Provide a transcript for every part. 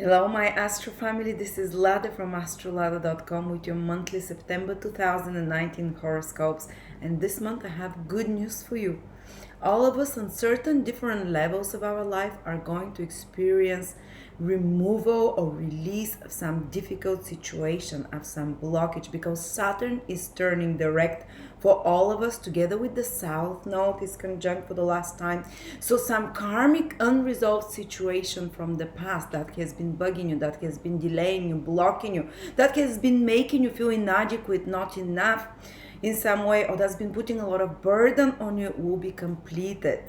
Hello, my Astro family. This is Lada from astrolada.com with your monthly September 2019 horoscopes. And this month I have good news for you. All of us on certain different levels of our life are going to experience removal or release of some difficult situation, of some blockage, because Saturn is turning direct for all of us together with the South Node is conjunct for the last time. So some karmic unresolved situation from the past that has been bugging you, that has been delaying you, blocking you, that has been making you feel inadequate, not enough in some way, or that's been putting a lot of burden on you, will be completed.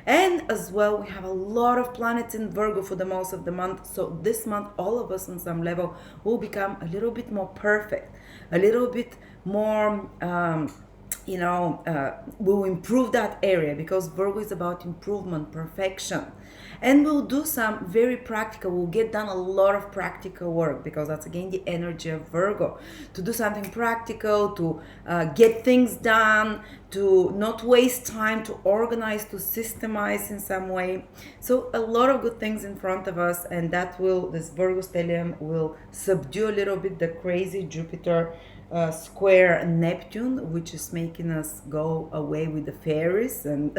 And as well, we have a lot of planets in Virgo for the most of the month. So this month, all of us on some level will become a little bit more perfect, a little bit more we'll improve that area, because Virgo is about improvement, perfection. And we'll do some very practical, we'll get done a lot of practical work, because that's again the energy of Virgo, to do something practical, to get things done, to not waste time, to organize, to systemize in some way. So a lot of good things in front of us, and this Virgo stellium will subdue a little bit the crazy Jupiter square Neptune, which is making us go away with the fairies and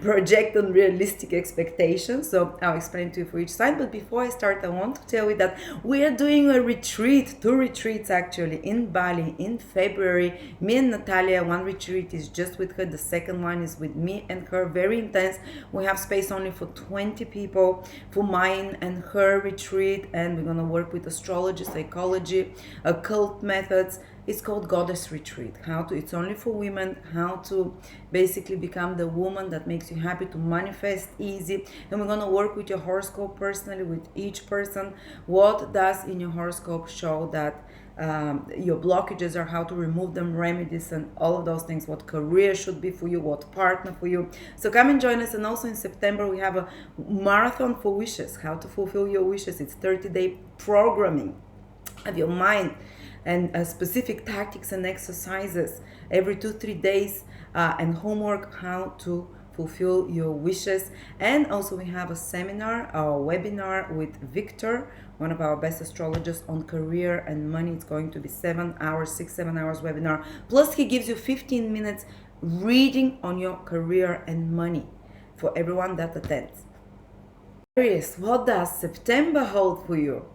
project unrealistic expectations. So I'll explain to you for each sign. But before I start, I want to tell you that we are doing a retreat, 2 retreats actually, in Bali in February. Me and Natalia, one retreat is just with her, the second one is with me and her, very intense. We have space only for 20 people for mine and her retreat, and we're going to work with astrology, psychology, occult methods. It's called Goddess Retreat. It's only for women, how to basically become the woman that makes you happy, to manifest easy. And we're going to work with your horoscope personally, with each person. What does in your horoscope show that your blockages are, how to remove them, remedies, and all of those things, what career should be for you, what partner for you. So come and join us. And also in September, we have a marathon for wishes, how to fulfill your wishes. It's 30-day programming of your mind, and specific tactics and exercises every 2-3 days, and homework, how to fulfill your wishes. And also we have a seminar, a webinar with Victor, one of our best astrologers, on career and money. It's going to be 7 hours, 6-7 hours webinar, plus he gives you 15 minutes reading on your career and money for everyone that attends. Aries, what does September hold for you?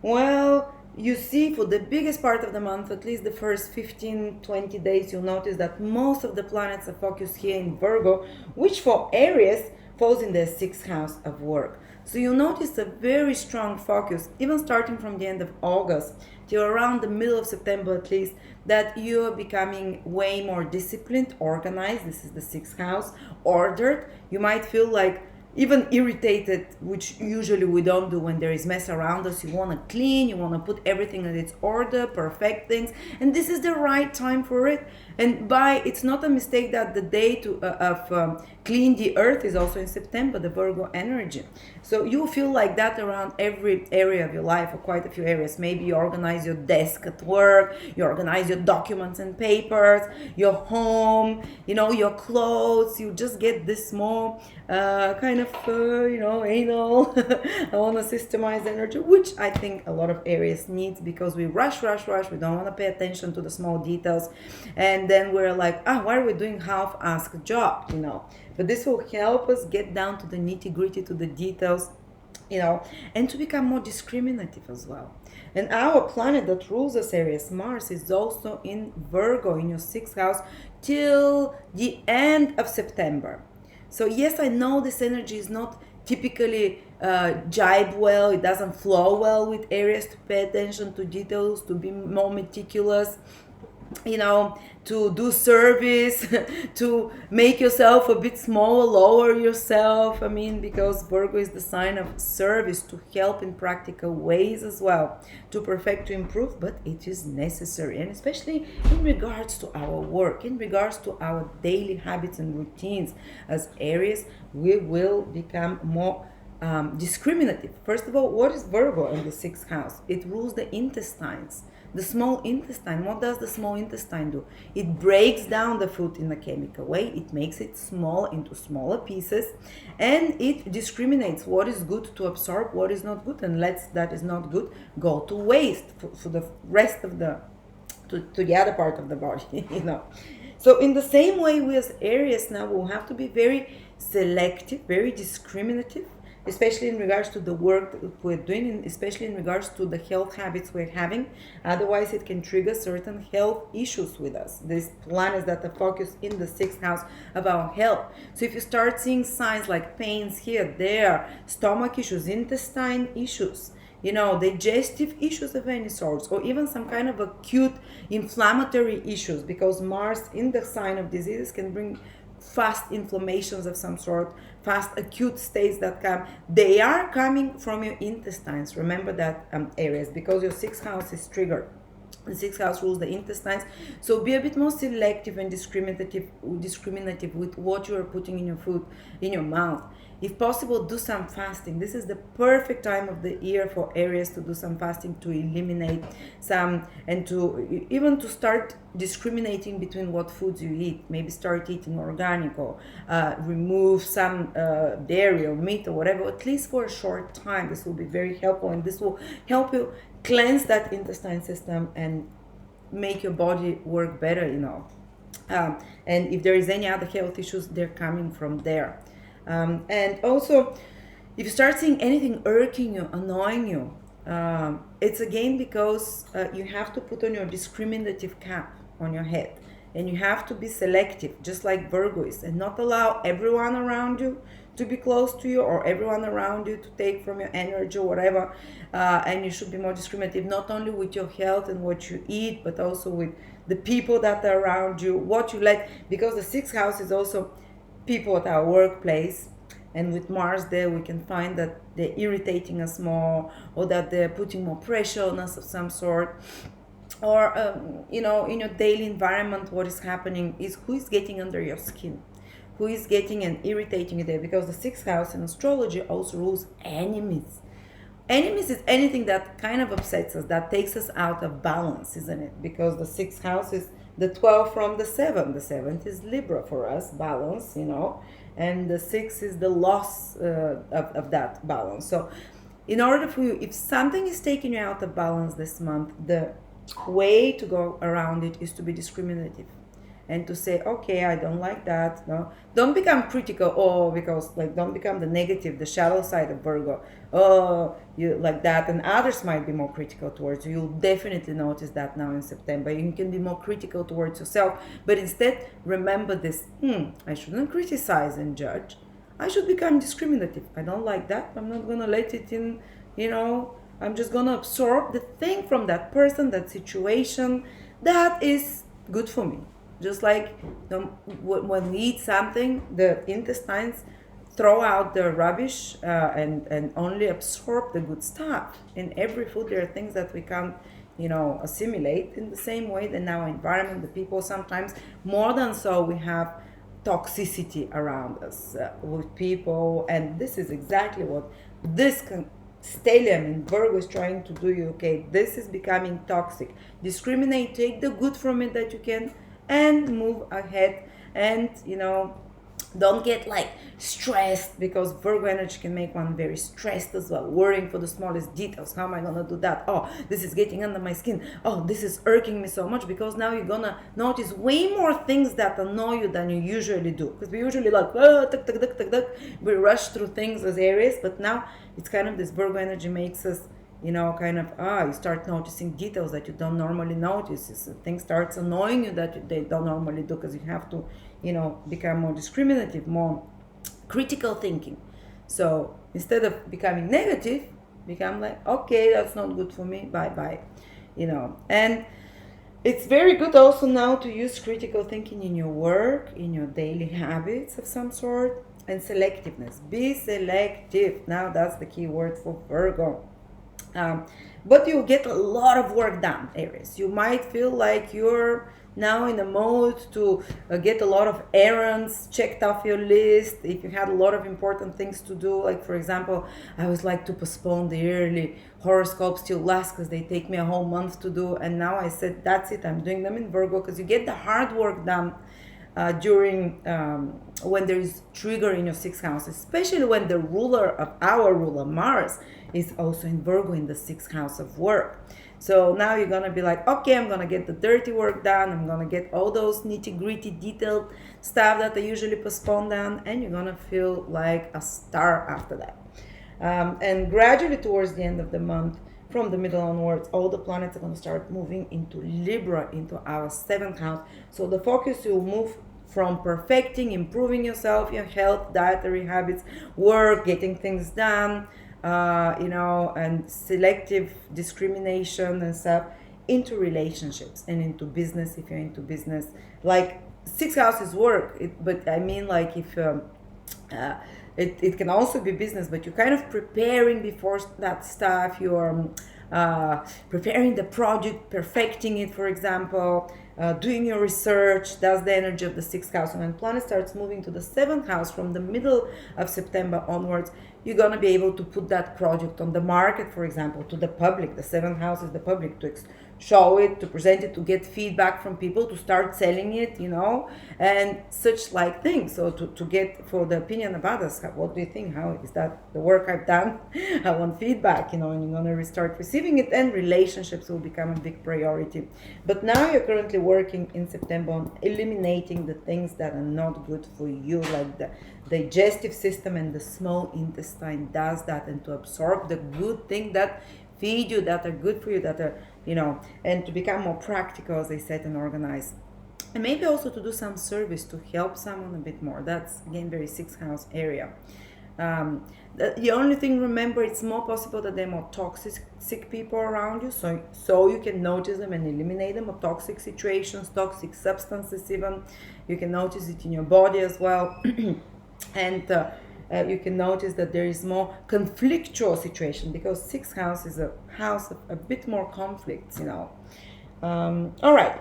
Well, you see, for the biggest part of the month, at least the first 15-20 days, you'll notice that most of the planets are focused here in Virgo, which for Aries falls in the 6th house of work. So you'll notice a very strong focus, even starting from the end of August till around the middle of September at least, that you are becoming way more disciplined, organized. This is the 6th house, ordered. You might feel like even irritated, which usually we don't do when there is mess around us. You want to clean, you want to put everything in its order, perfect things, and this is the right time for it. And it's not a mistake that the day of clean the earth is also in September, the Virgo energy. So you feel like that around every area of your life, or quite a few areas. Maybe you organize your desk at work, you organize your documents and papers, your home, your clothes. You just get this small kind of anal I want to systemize energy, which I think a lot of Aries needs, because we rush, we don't want to pay attention to the small details, and then we're like, why are we doing half-assed job, but this will help us get down to the nitty-gritty, to the details, and to become more discriminative as well. And our planet that rules us, Aries, Mars, is also in Virgo, in your 6th house, till the end of September. So yes, I know this energy is not typically jibe well, it doesn't flow well with Aries, to pay attention to details, to be more meticulous, to do service, to make yourself a bit smaller, lower yourself. Because Virgo is the sign of service, to help in practical ways as well, to perfect, to improve, but it is necessary. And especially in regards to our work, in regards to our daily habits and routines, as Aries, we will become more discriminative. First of all, what is Virgo in the 6th house? It rules the intestines. The small intestine, what does the small intestine do? It breaks down the food in a chemical way. It makes it small into smaller pieces, and it discriminates what is good to absorb, what is not good, and lets that is not good go to waste for the rest of the to the other part of the body. So in the same way, we as Aries now will have to be very selective, very discriminative, especially in regards to the work that we're doing, and especially in regards to the health habits we're having. Otherwise, it can trigger certain health issues with us. These planets that are focused in the sixth house of our health. So if you start seeing signs like pains here, there, stomach issues, intestine issues, digestive issues of any sorts, or even some kind of acute inflammatory issues, because Mars in the sign of diseases can bring fast inflammations of some sort, fast acute states that come. They are coming from your intestines. Remember that, Aries, because your sixth house is triggered. The sixth house rules the intestines. So be a bit more selective and discriminative with what you are putting in your food, in your mouth. If possible, do some fasting. This is the perfect time of the year for Aries to do some fasting, to eliminate some, and to even to start discriminating between what foods you eat. Maybe start eating organic, or remove some dairy or meat or whatever, at least for a short time. This will be very helpful, and this will help you cleanse that intestine system and make your body work better, and if there is any other health issues, they're coming from there. And also, if you start seeing anything irking you, annoying you, it's again because you have to put on your discriminative cap on your head, and you have to be selective, just like Virgo is, and not allow everyone around you to be close to you, or everyone around you to take from your energy or whatever. And you should be more discriminative, not only with your health and what you eat, but also with the people that are around you, what you let, because the sixth house is also people at our workplace, and with Mars there, we can find that they're irritating us more, or that they're putting more pressure on us of some sort, or in your daily environment, what is happening is who is getting under your skin, who is getting and irritating you there, because the sixth house in astrology also rules enemies. Enemies is anything that kind of upsets us, that takes us out of balance, isn't it? Because the sixth house is the 12 from the 7. The 7th is Libra for us, balance, and the 6 is the loss of that balance. So in order for you, if something is taking you out of balance this month, the way to go around it is to be discriminative, and to say, okay, I don't like that. No, don't become critical, because don't become the negative, the shadow side of Virgo. You like that, and others might be more critical towards you. You'll definitely notice that now in September. You can be more critical towards yourself, but instead remember this: I shouldn't criticize and judge. I should become discriminative. I don't like that. I'm not gonna let it in. I'm just gonna absorb the thing from that person, that situation that is good for me. Just like when we eat something, the intestines throw out the rubbish and only absorb the good stuff. In every food, there are things that we can't, assimilate. In the same way, in our environment, the people, sometimes more than so, we have toxicity around us with people, and this is exactly what this stellium in Virgo is trying to do. Okay, this is becoming toxic. Discriminate, take the good from it that you can, and move ahead, and don't get stressed, because Virgo energy can make one very stressed as well, worrying for the smallest details. How am I gonna do that? Oh, this is getting under my skin. Oh, this is irking me so much, because now you're gonna notice way more things that annoy you than you usually do, because we usually we rush through things as Aries, but now it's kind of this Virgo energy makes us you start noticing details that you don't normally notice. Things starts annoying you that they don't normally do, because you have to, become more discriminative, more critical thinking. So instead of becoming negative, become okay, that's not good for me, bye. And it's very good also now to use critical thinking in your work, in your daily habits of some sort, and selectiveness. Be selective. Now that's the key word for Virgo. Um, but you'll get a lot of work done, Aries. You might feel like you're now in a mode to get a lot of errands checked off your list. If you had a lot of important things to do, like for example, I always like to postpone the yearly horoscopes till last because they take me a whole month to do. And now I said, that's it, I'm doing them in Virgo because you get the hard work done during when there is trigger in your sixth house, especially when the ruler of our ruler Mars is also in Virgo in the sixth house of work. So now you're gonna be like, okay, I'm gonna get the dirty work done. I'm gonna get all those nitty gritty detailed stuff that I usually postpone done, and you're gonna feel like a star after that. And gradually towards the end of the month, from the middle onwards, all the planets are going to start moving into Libra, into our seventh house. So the focus will move from perfecting, improving yourself, your health, dietary habits, work, getting things done, and selective discrimination and stuff, into relationships and into business if you're into business. Like sixth house is work, but I mean, like if it can also be business, but you're kind of preparing before that stuff. You're preparing the project, perfecting it, for example, doing your research. That's the energy of the sixth house. And when planet starts moving to the seventh house from the middle of September onwards, you're going to be able to put that project on the market, for example, to the public. The seventh house is the public, to show it, to present it, to get feedback from people, to start selling it, and such like things. So to get for the opinion of others, what do you think? How is that the work I've done? I want feedback, and you're going to restart receiving it, and relationships will become a big priority. But now you're currently working in September on eliminating the things that are not good for you, like the digestive system and the small intestine does that, and to absorb the good thing that feed you, that are good for you, that are, and to become more practical, as I said, and organized. And maybe also to do some service to help someone a bit more. That's, again, very sixth house area. The only thing, remember, it's more possible that there are more toxic people around you, so you can notice them and eliminate them, or toxic situations, toxic substances even. You can notice it in your body as well. And you can notice that there is more conflictual situation, because sixth house is a house of a bit more conflicts, all right.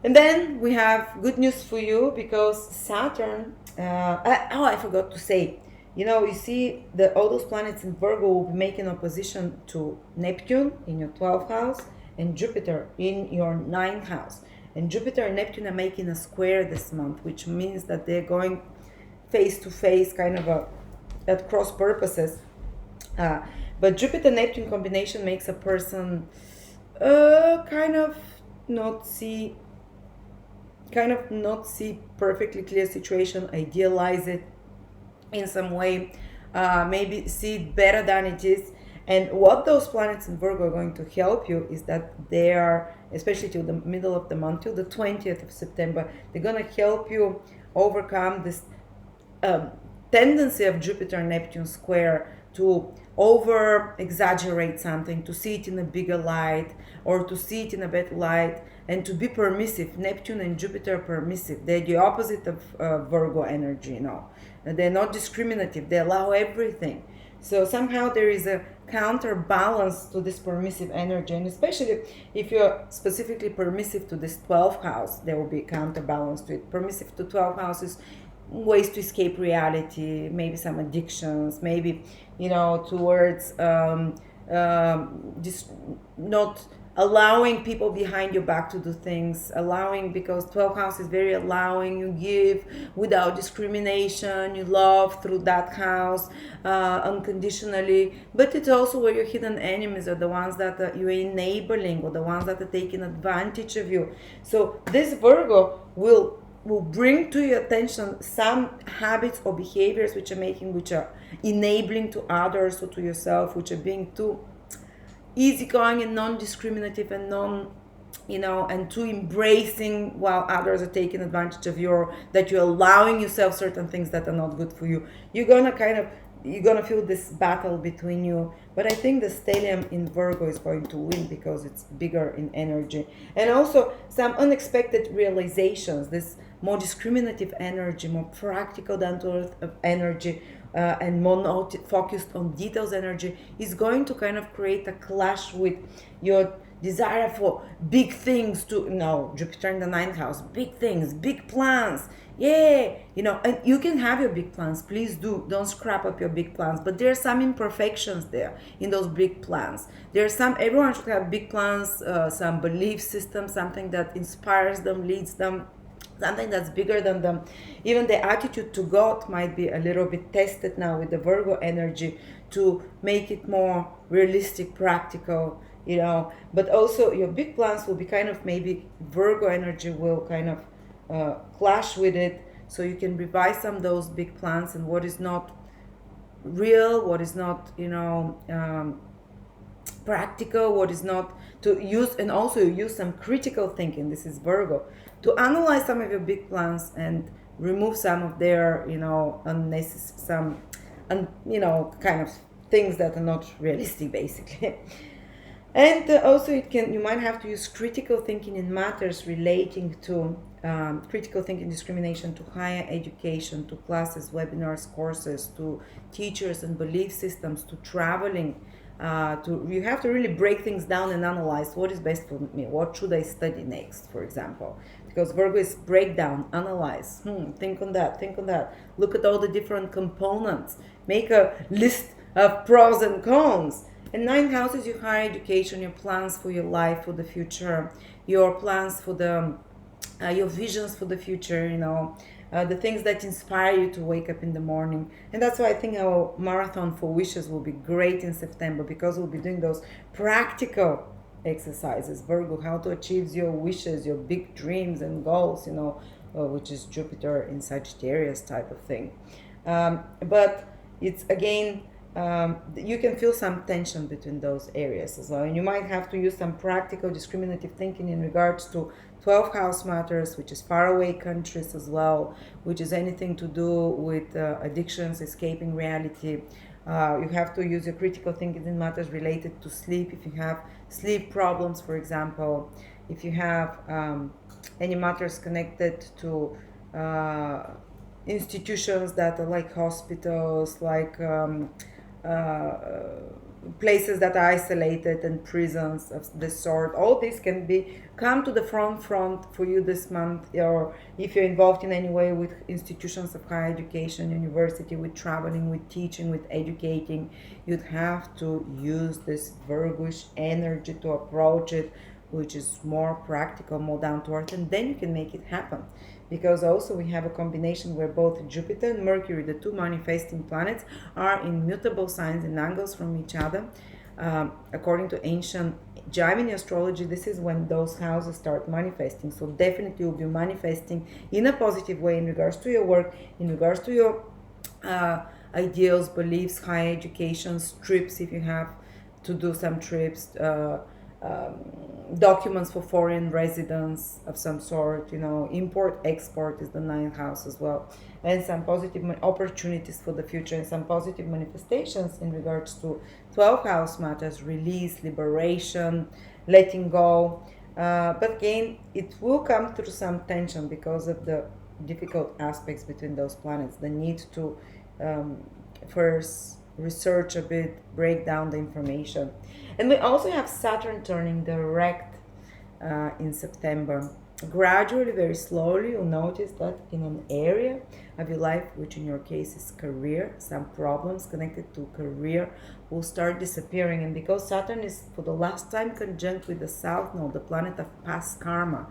And then we have good news for you, because Saturn, I forgot to say, you see all those planets in Virgo will be making opposition to Neptune in your 12th house and Jupiter in your 9th house. And Jupiter and Neptune are making a square this month, which means that they're going face to face, kind of at cross purposes. But Jupiter-Neptune combination makes a person kind of not see perfectly clear situation, idealize it in some way, maybe see it better than it is. And what those planets in Virgo are going to help you is that they are, especially till the middle of the month, till the 20th of September, they're going to help you overcome this tendency of Jupiter and Neptune square to over exaggerate something, to see it in a bigger light, or to see it in a better light, and to be permissive. Neptune and Jupiter are permissive. They're the opposite of Virgo energy, They're not discriminative. They allow everything. So somehow there is a counterbalance to this permissive energy, and especially if you're specifically permissive to this 12th house, there will be a counterbalance to it. Permissive to 12 houses, ways to escape reality, maybe some addictions, maybe towards just not allowing people behind your back to do things, because 12th house is very allowing. You give without discrimination, you love through that house unconditionally. But it's also where your hidden enemies are the ones that you're enabling, or the ones that are taking advantage of you. So this Virgo will bring to your attention some habits or behaviors which are enabling to others or to yourself, which are being too easygoing and non-discriminative and and too embracing, while others are taking advantage of that you're allowing yourself certain things that are not good for you. You're gonna feel this battle between you. But I think the stellium in Virgo is going to win, because it's bigger in energy. And also some unexpected realizations, this more discriminative energy, more practical, down to earth energy and more focused on details energy is going to kind of create a clash with your desire for big things. To Jupiter in the ninth house, big things, big plans, yeah, and you can have your big plans, please don't scrap up your big plans, but there are some imperfections there in those big plans. Everyone should have big plans, some belief system, something that inspires them, leads them, something that's bigger than them. Even the attitude to God might be a little bit tested now with the Virgo energy to make it more realistic, practical, but also your big plans will be kind of, maybe Virgo energy will kind of clash with it, so you can revise some of those big plans and what is not real, what is not practical, what is not to use, and also use some critical thinking. This is Virgo, to analyze some of your big plans and remove some of their unnecessary, some kind of things that are not realistic, basically. And also you might have to use critical thinking in matters relating to critical thinking discrimination to higher education, to classes, webinars, courses, to teachers and belief systems, to traveling. You have to really break things down and analyze what is best for me. What should I study next, for example? Because Virgo is breakdown, analyze, think on that, look at all the different components, make a list of pros and cons. And ninth house is your higher education, your plans for your life, for the future, your plans for your visions for the future, the things that inspire you to wake up in the morning. And that's why I think our marathon for wishes will be great in September, because we'll be doing those practical exercises. Virgo, how to achieve your wishes, your big dreams and goals, which is Jupiter in Sagittarius type of thing. But it's again, you can feel some tension between those areas as well, and you might have to use some practical discriminative thinking in regards to 12th house matters, which is faraway countries as well, which is anything to do with addictions, escaping reality. You have to use your critical thinking in matters related to sleep, if you have sleep problems, for example, if you have any matters connected to institutions that are like hospitals, like places that are isolated, and prisons of this sort. All this can come to the front for you this month, or if you're involved in any way with institutions of higher education, university, with traveling, with teaching, with educating, you'd have to use this Virgoish energy to approach it, which is more practical, more down to earth, and then you can make it happen. Because also we have a combination where both Jupiter and Mercury, the two manifesting planets, are in mutable signs and angles from each other. According to ancient Gemini astrology, this is when those houses start manifesting. So definitely you'll be manifesting in a positive way in regards to your work, in regards to your ideals, beliefs, higher education, trips, if you have to do some trips, documents for foreign residents of some sort, import, export is the ninth house as well, and some positive opportunities for the future, and some positive manifestations in regards to 12th house matters, release, liberation, letting go. But again, it will come through some tension because of the difficult aspects between those planets, the need to first research a bit, break down the information. And we also have Saturn turning direct in September. Gradually, very slowly, you'll notice that in an area of your life, which in your case is career, some problems connected to career will start disappearing. And because Saturn is for the last time conjunct with the South Node, the planet of past karma,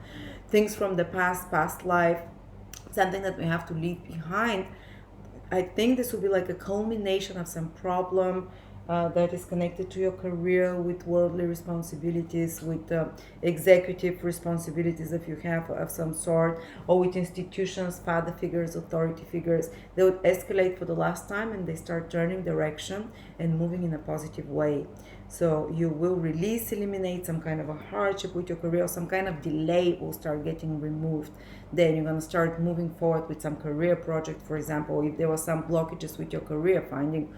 things from the past life, something that we have to leave behind, I think this will be like a culmination of some problem that is connected to your career, with worldly responsibilities, with executive responsibilities if you have of some sort, or with institutions, father figures, authority figures. They would escalate for the last time, and they start turning direction and moving in a positive way. So you will release, eliminate some kind of a hardship with your career, some kind of delay will start getting removed. Then you're going to start moving forward with some career project, for example. If there were some blockages with your career, finding,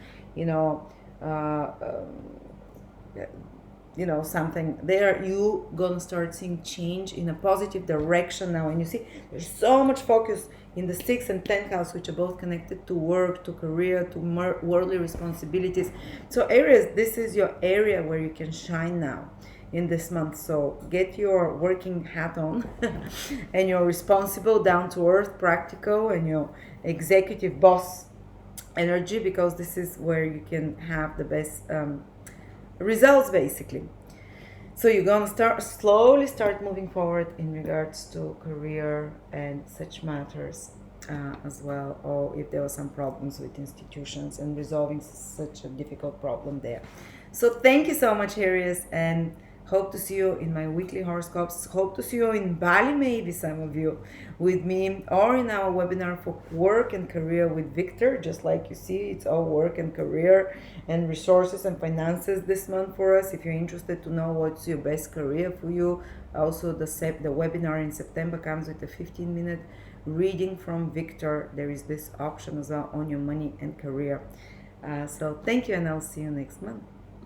something there. You gonna start seeing change in a positive direction now. And you see there's so much focus in the 6th and 10th house, which are both connected to work, to career, to worldly responsibilities. So Aries, this is your area where you can shine now in this month. So get your working hat on and your responsible, down to earth, practical, and your executive boss energy, because this is where you can have the best results, basically. So you're gonna slowly start moving forward in regards to career and such matters as well, or if there were some problems with institutions and resolving such a difficult problem there. So thank you so much, Aries, and hope to see you in my weekly horoscopes. Hope to see you in Bali, maybe some of you, with me, or in our webinar for work and career with Victor. Just like you see, it's all work and career and resources and finances this month for us. If you're interested to know what's your best career for you, also the webinar in September comes with a 15-minute reading from Victor. There is this option as well on your money and career. So thank you, and I'll see you next month.